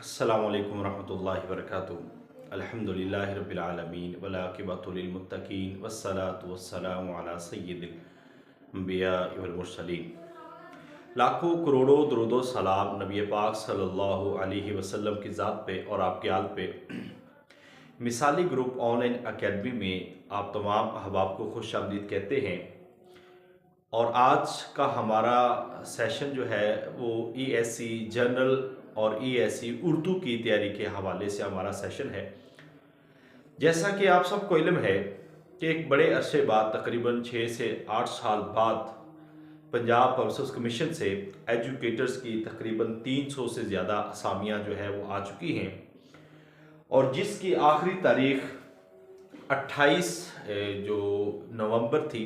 अस्सलामु अलैकुम रहमतुल्लाहि व बरकातुहू। अल्हम्दुलिल्लाहि रब्बिल आलमीन वल आक़िबतु लिल मुत्तक़ीन वस्सलातु वस्सलामु अला सय्यिदिल अंबिया वल मुरसलीन। लाखों करोड़ों दुरूद व सलाम नबी पाक सल्लल्लाहु अलैहि वसल्लम की ज़ात पे और आपके आल पे। मिसाली ग्रुप ऑनलाइन एकेडमी में आप तमाम अहबाब को खुशामदीद कहते हैं। और आज का हमारा सेशन जो है वो ESC जनरल और ESC उर्दू की तैयारी के हवाले से हमारा सेशन है। जैसा कि आप सबको इल्म है कि एक बड़े अरसे बाद तकरीबन 6 से 8 साल बाद पंजाब पब्लिक कमीशन से एजुकेटर्स की तकरीबन 300 से ज़्यादा असामियाँ जो है वो आ चुकी हैं और जिसकी आखिरी तारीख 28 जो नवंबर थी।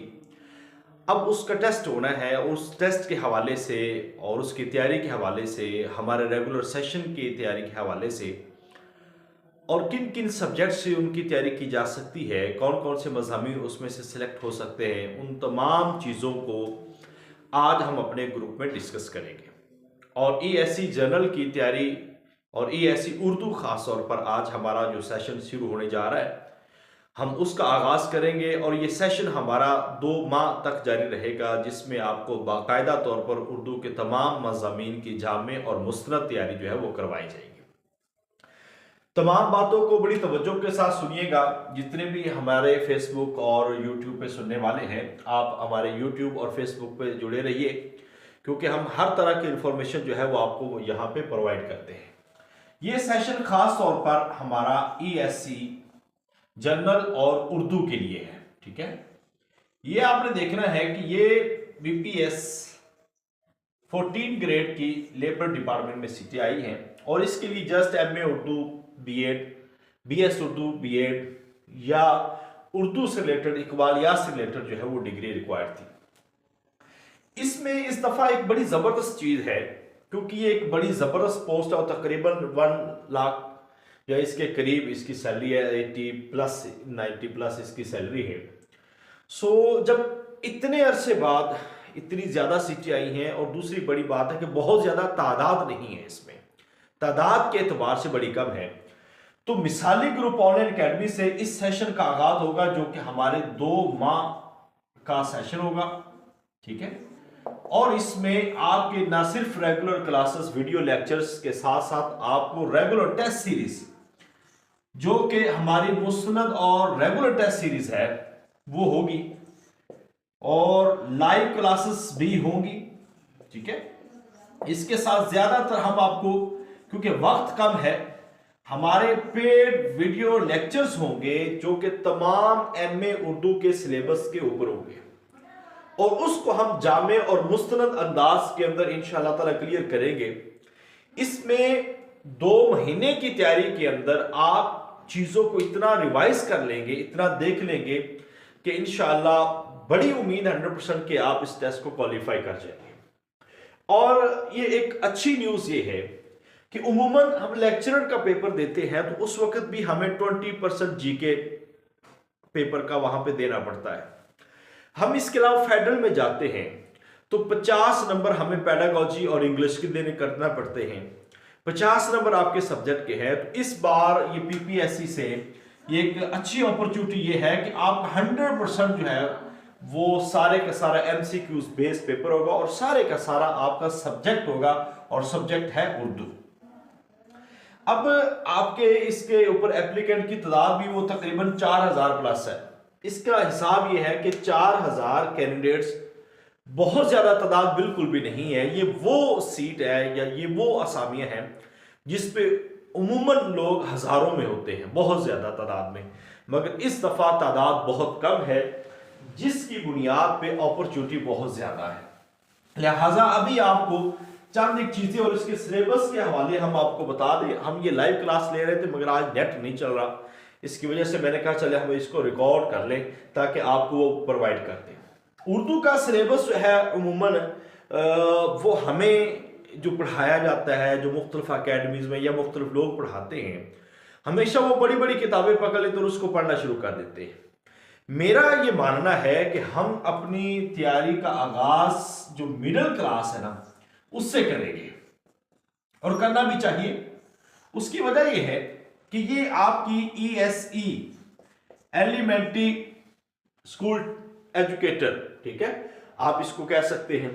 अब उसका टेस्ट होना है। उस टेस्ट के हवाले से और उसकी तैयारी के हवाले से, हमारे रेगुलर सेशन की तैयारी के हवाले से और किन किन सब्जेक्ट से उनकी तैयारी की जा सकती है, कौन कौन से मज़ामीन उसमें से सिलेक्ट हो सकते हैं, उन तमाम चीज़ों को आज हम अपने ग्रुप में डिस्कस करेंगे। और ESC जनरल की तैयारी और ESC उर्दू ख़ास तौर पर आज हमारा जो सेशन शुरू होने जा रहा है, हम उसका आगाज़ करेंगे और ये सेशन हमारा 2 माह तक जारी रहेगा, जिसमें आपको बाकायदा तौर पर उर्दू के तमाम मज़ामीन की जामे और मुस्तनद तैयारी जो है वो करवाई जाएगी। तमाम बातों को बड़ी तवज्जो के साथ सुनिएगा। जितने भी हमारे फेसबुक और यूट्यूब पे सुनने वाले हैं, आप हमारे यूट्यूब और फेसबुक पे जुड़े रहिए, क्योंकि हम हर तरह की इंफॉर्मेशन जो है वो आपको यहाँ पे प्रोवाइड करते हैं। ये सेशन खास तौर पर हमारा ESC जनरल और उर्दू के लिए है, ठीक है। ये आपने देखना है कि ये BPS 14 ग्रेड की लेबर डिपार्टमेंट में सीटें आई हैं और इसके लिए just MA Urdu B.Ed, BS Urdu B.Ed या उर्दू से रिलेटेड इकबालियात से रिलेटेड जो है वो डिग्री रिक्वायर्ड थी। इसमें इस दफ़ा एक बड़ी ज़बरदस्त चीज़ है, क्योंकि ये एक बड़ी ज़बरदस्त पोस्ट है और तकरीबन 1 लाख या इसके करीब इसकी सैलरी है। 80 प्लस 90 प्लस इसकी सैलरी है। सो जब इतने अरसे बाद इतनी ज़्यादा सीटें आई हैं और दूसरी बड़ी बात है कि बहुत ज़्यादा तादाद नहीं है, इसमें तादाद के एतबार से बड़ी कम है, तो मिसाली ग्रुप ऑनलाइन एकेडमी से इस सेशन का आगाज होगा, जो कि हमारे 2 माह का सेशन होगा, ठीक है। और इसमें आपके ना सिर्फ रेगुलर क्लासेस वीडियो लेक्चर्स के साथ साथ आपको रेगुलर टेस्ट सीरीज, जो कि हमारी मुस्तनद और रेगुलर टेस्ट सीरीज है, वो होगी और लाइव क्लासेस भी होंगी, ठीक है। इसके साथ ज्यादातर हम आपको, क्योंकि वक्त कम है, हमारे पेड वीडियो लेक्चर्स होंगे जो कि तमाम MA उर्दू के सिलेबस के ऊपर होंगे और उसको हम जामे और मुस्तनद अंदाज के अंदर इंशाअल्लाह ताला क्लियर करेंगे। इसमें 2 महीने की तैयारी के अंदर आप चीजों को इतना रिवाइज कर लेंगे, इतना देख लेंगे कि इंशाअल्लाह बड़ी उम्मीद 100% कि आप इस टेस्ट को क्वालिफाई कर जाएंगे। और ये एक अच्छी न्यूज ये है कि उमूमन हम लेक्चरर का पेपर देते हैं तो उस वक्त भी हमें 20% GK पेपर का वहां पे देना पड़ता है। हम इसके अलावा फेडरल में जाते हैं तो 50 नंबर हमें पेडागोजी और इंग्लिश के देने करना पड़ते हैं, 50 नंबर आपके सब्जेक्ट के हैं। तो इस बार ये PPSC से ये एक अच्छी अपॉर्चुनिटी ये है कि आप 100% जो है वो सारे का सारा MCQs बेस्ड पेपर होगा और सारे का सारा आपका सब्जेक्ट होगा और सब्जेक्ट है उर्दू। अब आपके इसके ऊपर एप्लीकेंट की तादाद भी वो तकरीबन 4000 प्लस है। इसका हिसाब ये है कि 4000 कैंडिडेट्स बहुत ज्यादा तादाद बिल्कुल भी नहीं है। ये वो सीट है या ये वो असामियां हैं जिस पे उमूमन लोग हजारों में होते हैं, बहुत ज्यादा तादाद में, मगर इस दफा तादाद बहुत कम है, जिसकी बुनियाद पे अपॉर्चुनिटी बहुत ज्यादा है। लिहाजा अभी आपको चंद एक चीजें और इसके सिलेबस के हवाले हम आपको बता दें। हम ये लाइव क्लास ले रहे थे मगर आज नेट नहीं चल रहा, इसकी वजह से मैंने कहा चले हम इसको रिकॉर्ड कर लें ताकि आपको वो प्रोवाइड कर दें। उर्दू का सिलेबस जो है उमूमन वो हमें जो पढ़ाया जाता है, जो मुख्तलिफ अकेडमीज में या मुख्तलिफ लोग पढ़ाते हैं, हमेशा वो बड़ी बड़ी किताबें पकड़ लेते और उसको पढ़ना शुरू कर देते हैं। मेरा ये मानना है कि हम अपनी तैयारी का आगाज जो मिडिल क्लास है ना उससे करेंगे और करना भी चाहिए। उसकी वजह यह है कि ये आपकी ESE एलिमेंट्री स्कूल एजुकेटर, ठीक है, आप इसको कह सकते हैं।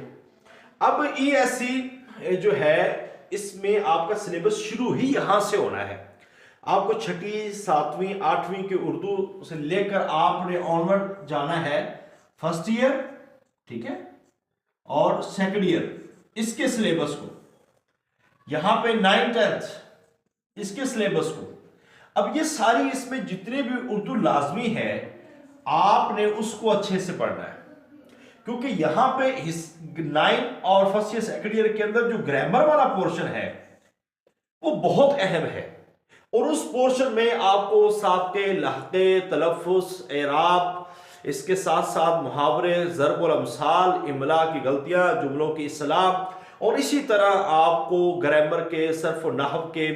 अब ESE जो है इसमें आपका सिलेबस शुरू ही यहां से होना है। आपको 6वीं 7वीं 8वीं की उर्दू से लेकर आपने ऑनवर्ड जाना है फर्स्ट ईयर, ठीक है, और सेकंड ईयर, इसके सिलेबस को, यहां पे 9th 10th इसके सिलेबस को। अब ये सारी इसमें जितने भी उर्दू लाजमी है आपने उसको अच्छे से पढ़ना है, क्योंकि यहां पे 9 और फर्स्ट ईयर सेकंड ईयर के अंदर जो ग्रामर वाला पोर्शन है वो बहुत अहम है। और उस पोर्शन में आपको साबके, लहके, तलफ़ुज़, एराब, इसके साथ साथ मुहावरे, ज़र्ब और अमसाल, इमला की गलतियां, जुमलों की इस्लाह, और इसी तरह आपको ग्रामर के, सर्फ और नहव के,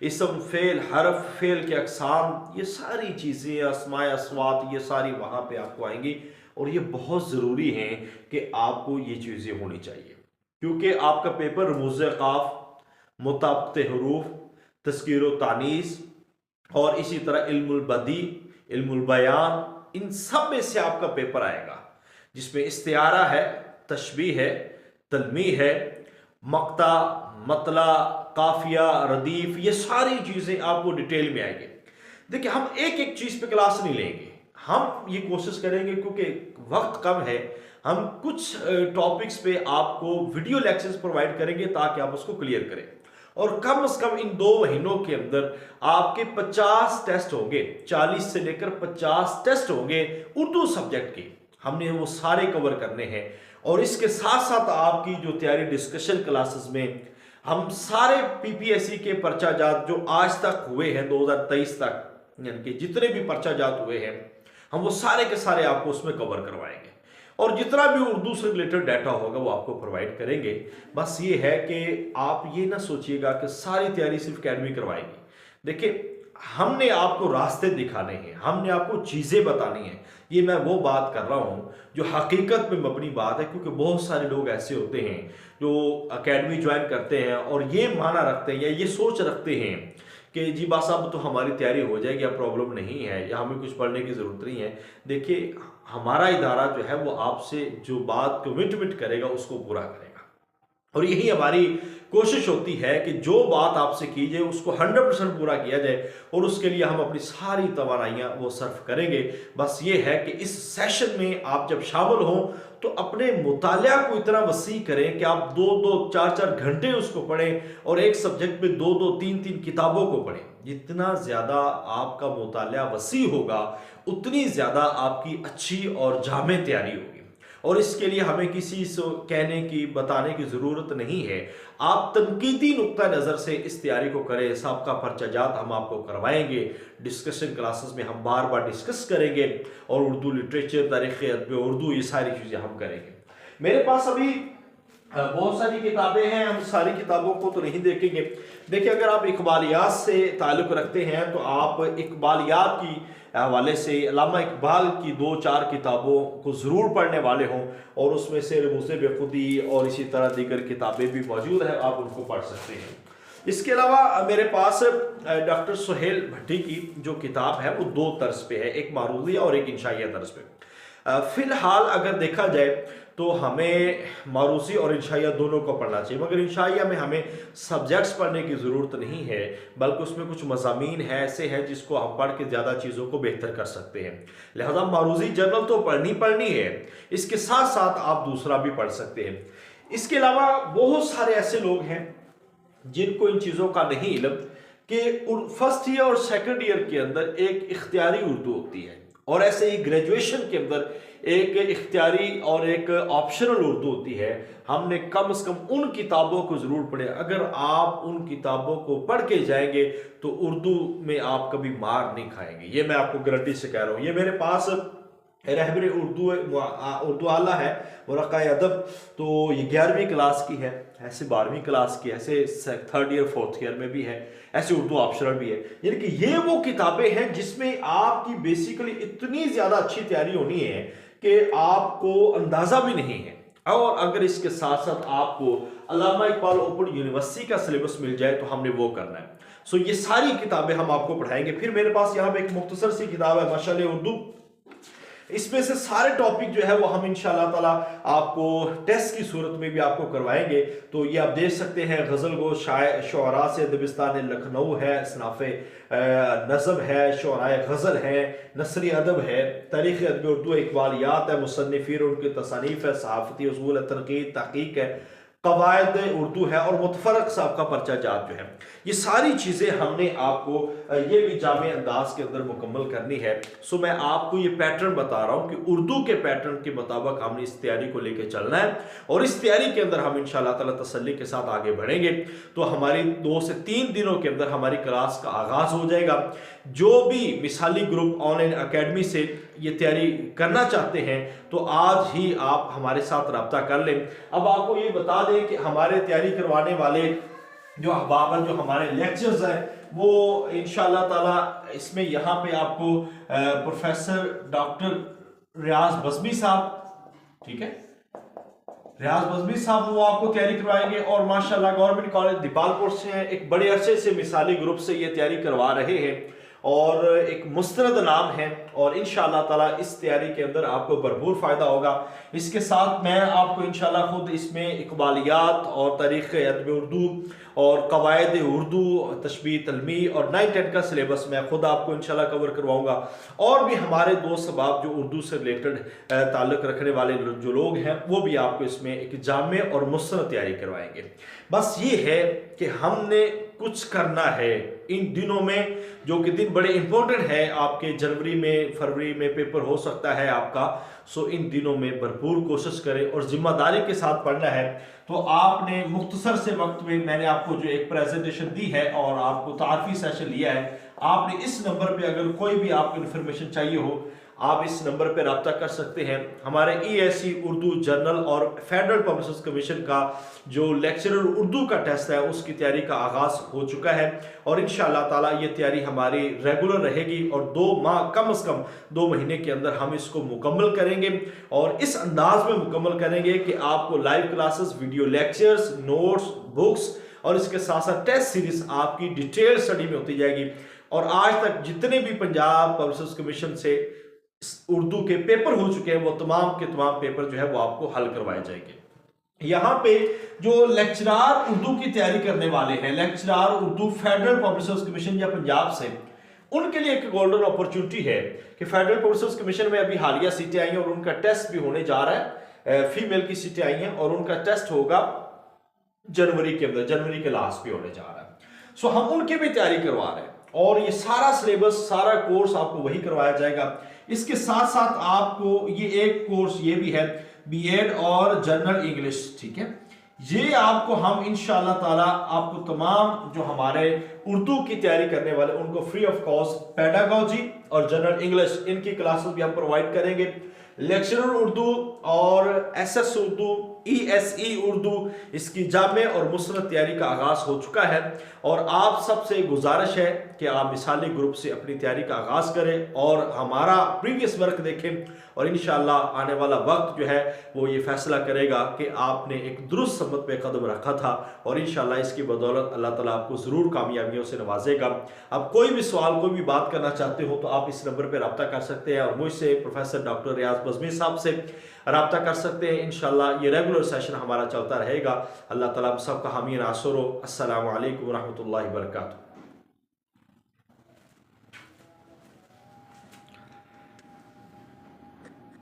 इसम, फेल, हरफ, फेल के अक़साम, ये सारी चीज़ें, अस्माए, अस्वात, ये सारी वहाँ पे आपको आएंगी। और ये बहुत ज़रूरी है कि आपको ये चीज़ें होनी चाहिए, क्योंकि आपका पेपर रमूज़ क़ाफ़, मुताबिक़त हुरूफ, तस्कीर व तानीस, और इसी तरह इल्मुल बदी, इल्मुल बयान, इन सब में से आपका पेपर आएगा, जिसमें इस्तिआरा है, तशबीह है, तलमीह है, मक्ता, मतला, काफिया, रदीफ, ये सारी चीज़ें आपको डिटेल में आएंगे। देखिए, हम एक एक चीज़ पे क्लास नहीं लेंगे, हम ये कोशिश करेंगे, क्योंकि वक्त कम है, हम कुछ टॉपिक्स पे आपको वीडियो लेक्चर्स प्रोवाइड करेंगे ताकि आप उसको क्लियर करें। और कम से कम इन 2 महीनों के अंदर आपके 50 टेस्ट होंगे, 40 से लेकर 50 टेस्ट होंगे उर्दू सब्जेक्ट के, हमने वो सारे कवर करने हैं। और इसके साथ साथ आपकी जो तैयारी डिस्कशन क्लासेस में हम सारे PPSC के पर्चाजात जो आज तक हुए हैं 2023 तक, यानी कि जितने भी पर्चाजात हुए हैं, हम वो सारे के सारे आपको उसमें कवर करवाएंगे। और जितना भी उर्दू से रिलेटेड डाटा होगा वो आपको प्रोवाइड करेंगे। बस ये है कि आप ये ना सोचिएगा कि सारी तैयारी सिर्फ अकेडमी करवाएगी। देखिए, हमने आपको रास्ते दिखाने हैं, हमने आपको चीज़ें बतानी है। ये मैं वो बात कर रहा हूँ जो हकीकत में मबनी बात है, क्योंकि बहुत सारे लोग ऐसे होते हैं जो अकेडमी ज्वाइन करते हैं और ये माना रखते हैं या ये सोच रखते हैं कि जी बस अब तो हमारी तैयारी हो जाएगी, अब प्रॉब्लम नहीं है या हमें कुछ पढ़ने की ज़रूरत नहीं है। देखिए, हमारा इदारा जो है वो आपसे जो बात कमिटमेंट करेगा उसको पूरा करेगा, और यही हमारी कोशिश होती है कि जो बात आपसे की जाए उसको 100% पूरा किया जाए, और उसके लिए हम अपनी सारी तवानाइयाँ वो सर्फ करेंगे। बस ये है कि इस सेशन में आप जब शामिल हों तो अपने मुतालिया को इतना वसी करें कि आप 2-2 4-4 घंटे उसको पढ़ें, और एक सब्जेक्ट में 2-2 3-3 किताबों को पढ़ें। जितना ज़्यादा आपका मुतालिया वसी होगा उतनी ज़्यादा आपकी अच्छी और जामे तैयारी होगी। और इसके लिए हमें किसी से कहने की, बताने की ज़रूरत नहीं है। आप तनकीदी नुक्ता नज़र से इस तैयारी को करें। सबका पर्चाजात हम आपको करवाएंगे, डिस्कशन क्लासेस में हम बार बार डिस्कस करेंगे, और उर्दू लिटरेचर, तारीख़ अदब उर्दू, ये सारी चीज़ें हम करेंगे। मेरे पास अभी बहुत सारी किताबें हैं, हम सारी किताबों को तो नहीं देखेंगे। देखिए, अगर आप इकबालियात से ताल्लुक़ रखते हैं तो आप इकबालियात की हवाले से अल्लामा इकबाल की 2-4 किताबों को ज़रूर पढ़ने वाले हों, और उसमें से रमूज़े बेखुदी और इसी तरह दीगर किताबें भी मौजूद हैं, आप उनको पढ़ सकते हैं। इसके अलावा मेरे पास डॉक्टर सुहेल भट्टी की जो किताब है वो 2 तर्ज पे है, एक मारूज़िया और एक इंशाइया तर्ज पे। फ़िलहाल अगर देखा जाए तो हमें मारूज़ी और इंशाइया दोनों को पढ़ना चाहिए, मगर इंशाइया में हमें सब्जेक्ट्स पढ़ने की ज़रूरत नहीं है, बल्कि उसमें कुछ मज़ामीन हैं ऐसे हैं जिसको हम पढ़ के ज़्यादा चीज़ों को बेहतर कर सकते हैं। लिहाजा मारूज़ी जनरल तो पढ़नी है, इसके साथ साथ आप दूसरा भी पढ़ सकते हैं। इसके अलावा बहुत सारे ऐसे लोग हैं जिनको इन चीज़ों का नहीं इल्म कि फर्स्ट ईयर और सेकंड ईयर के अंदर एक इख्तियारी उर्दू होती है, और ऐसे ही ग्रेजुएशन के अंदर एक इख्तियारी और एक ऑप्शनल उर्दू होती है। हमने कम से कम उन किताबों को ज़रूर पढ़े। अगर आप उन किताबों को पढ़ के जाएंगे तो उर्दू में आप कभी मार नहीं खाएंगे, ये मैं आपको गारंटी से कह रहा हूँ। ये मेरे पास रहबर उर्दू आला है, मुरक़्क़ा अदब, तो ये 11वीं क्लास की है, ऐसे 12वीं क्लास की, ऐसे 3rd ईयर 4th ईयर में भी है, ऐसे उर्दू ऑप्शनल भी है। यानी कि ये वो किताबें हैं जिसमें आपकी बेसिकली इतनी ज़्यादा अच्छी तैयारी होनी है कि आपको अंदाज़ा भी नहीं है। और अगर इसके साथ साथ आपको अल्लामा इकबाल ओपन यूनिवर्सिटी का सिलेबस मिल जाए तो हमने वो करना है। सो ये सारी किताबें हम आपको पढ़ाएंगे। फिर मेरे पास यहाँ पे एक मुख्तसर सी किताब है मशाल उर्दू, इसमें से सारे टॉपिक जो है वो हम इंशाल्लाह ताला आपको टेस्ट की सूरत में भी आपको करवाएंगे। तो ये आप देख सकते हैं, गज़ल गो शुअरा से दबिस्तान लखनऊ है, सनाफ़े नज़म है, शुअराए गज़ल है, नसरी अदब है, तारीख़ अदब उर्दू इकबालियात है, मुसन्निफ़ीन उनके तसानीफ़ है, सहाफ़ती उसूल तनक़ीद तहक़ीक़ है, कवायद उर्दू है और मुतफरक साहब का पर्चा जात जो है। ये सारी चीज़ें हमने आपको ये भी जामे अंदाज के अंदर मुकम्मल करनी है। सो मैं आपको ये पैटर्न बता रहा हूँ कि उर्दू के पैटर्न के मुताबिक हमने इस तैयारी को लेकर चलना है और इस तैयारी के अंदर हम इंशाअल्लाह ताला तसल्ली के साथ आगे बढ़ेंगे। तो हमारी 2 से 3 दिनों के अंदर हमारी क्लास का आगाज़ हो जाएगा। जो भी मिसाली ग्रुप ऑनलाइन अकेडमी से ये तैयारी करना चाहते हैं तो आज ही आप हमारे साथ रब्ता कर लें। अब आपको ये बता दें कि हमारे तैयारी करवाने वाले जो अहबाब हैं, जो हमारे लेक्चर्स हैं, वो इंशाअल्लाह ताला इसमें यहाँ पे आपको प्रोफेसर डॉक्टर रियाज बज़मी साहब, ठीक है, रियाज बज़मी साहब वो आपको तैयारी करवाएंगे और माशाल्लाह गवर्नमेंट कॉलेज दीपालपुर से हैं, एक बड़े अरसे से मिसाली ग्रुप से ये तैयारी करवा रहे हैं और एक मुस्तनद नाम है और इंशाअल्लाह ताला इस तैयारी के अंदर आपको भरपूर फ़ायदा होगा। इसके साथ मैं आपको इंशाअल्लाह खुद इसमें इकबालियात और तारीख़ अदब उर्दू और कवायद उर्दू, तशबीह तलमी और 9-10 का सिलेबस मैं खुद आपको इंशाअल्लाह कवर करवाऊंगा। और भी हमारे दोस्त अहबाब जो उर्दू से रिलेटेड ताल्लुक़ रखने वाले जो लोग हैं वो भी आपको इसमें एक जामे और मुस्तनद तैयारी करवाएंगे। बस ये है कि हमने कुछ करना है इन दिनों में, जो कि दिन बड़े इंपॉर्टेंट है आपके, जनवरी में फरवरी में पेपर हो सकता है आपका। सो इन दिनों में भरपूर कोशिश करें और जिम्मेदारी के साथ पढ़ना है। तो आपने मुख्तसर से वक्त में मैंने आपको जो एक प्रेजेंटेशन दी है और आपको तारफी सेशन लिया है, आपने इस नंबर पे अगर कोई भी आपको इन्फॉर्मेशन चाहिए हो आप इस नंबर पर रब्ता कर सकते हैं। हमारे ESE उर्दू जर्नल और फेडरल पब्लिशर्स कमीशन का जो लेक्चरर उर्दू का टेस्ट है उसकी तैयारी का आगाज़ हो चुका है और इंशाअल्लाह ताला ये तैयारी हमारी रेगुलर रहेगी और 2 माह कम से कम 2 महीने के अंदर हम इसको मुकम्मल करेंगे और इस अंदाज में मुकम्मल करेंगे कि आपको live classes, video lectures, notes, books और इसके साथ साथ टेस्ट सीरीज आपकी डिटेल स्टडी में होती जाएगी। और आज तक जितने भी पंजाब पब्लिशर्स कमीशन से उर्दू के पेपर हो चुके हैं वो तमाम के तमाम पेपर जो है वो आपको हल करवाए जाएंगे। यहाँ पे जो लेक्चरार उर्दू की तैयारी करने वाले हैं, lecturer Urdu federal publishers commission या पंजाब से, उनके लिए एक गोल्डन अपॉर्चुनिटी है कि फेडरल पब्लिशर्स कमीशन में अभी हालिया सीटें आई हैं और उनका टेस्ट भी होने जा रहा है। फीमेल की सीटें आई हैं और उनका टेस्ट होगा जनवरी के अंदर, जनवरी के लास्ट पे होने जा रहा है। सो हम उनकी भी तैयारी करवा रहे हैं और ये सारा सिलेबस, सारा कोर्स आपको वही करवाया जाएगा। इसके साथ साथ आपको ये एक कोर्स ये भी है बीएड और जनरल इंग्लिश, ठीक है, ये आपको हम इंशाअल्लाह ताला आपको तमाम जो हमारे उर्दू की तैयारी करने वाले उनको फ्री ऑफ कॉस्ट पेडागोजी और जनरल इंग्लिश इनकी क्लासेस भी हम प्रोवाइड करेंगे। लेक्चरर उर्दू और SS उर्दू, ESE उर्दू, इसकी जामे और मुस्तनद तैयारी का आगाज़ हो चुका है और आप सबसे गुजारिश है कि आप मिसाली ग्रुप से अपनी तैयारी का आगाज़ करें और हमारा प्रीवियस वर्क देखें और इंशाअल्लाह आने वाला वक्त जो है वो ये फैसला करेगा कि आपने एक दुरुस्त सम्मत पे कदम रखा था और इंशाअल्लाह इसकी बदौलत अल्लाह ताला आपको ज़रूर कामयाबियों से नवाजेगा। अब कोई भी सवाल, कोई भी बात करना चाहते हो तो आप इस नंबर पर रब्ता कर सकते हैं और मुझसे प्रोफेसर डॉक्टर रियाज बज़मी साहब से रब्ता कर सकते हैं। इंशाअल्लाह ये रेगुलर सेशन हमारा चलता रहेगा। अल्लाह ताला हम सब का हामी नासर हो। अस्सलामु अलैकुम व रहमतुल्लाहि व बरकातुहू।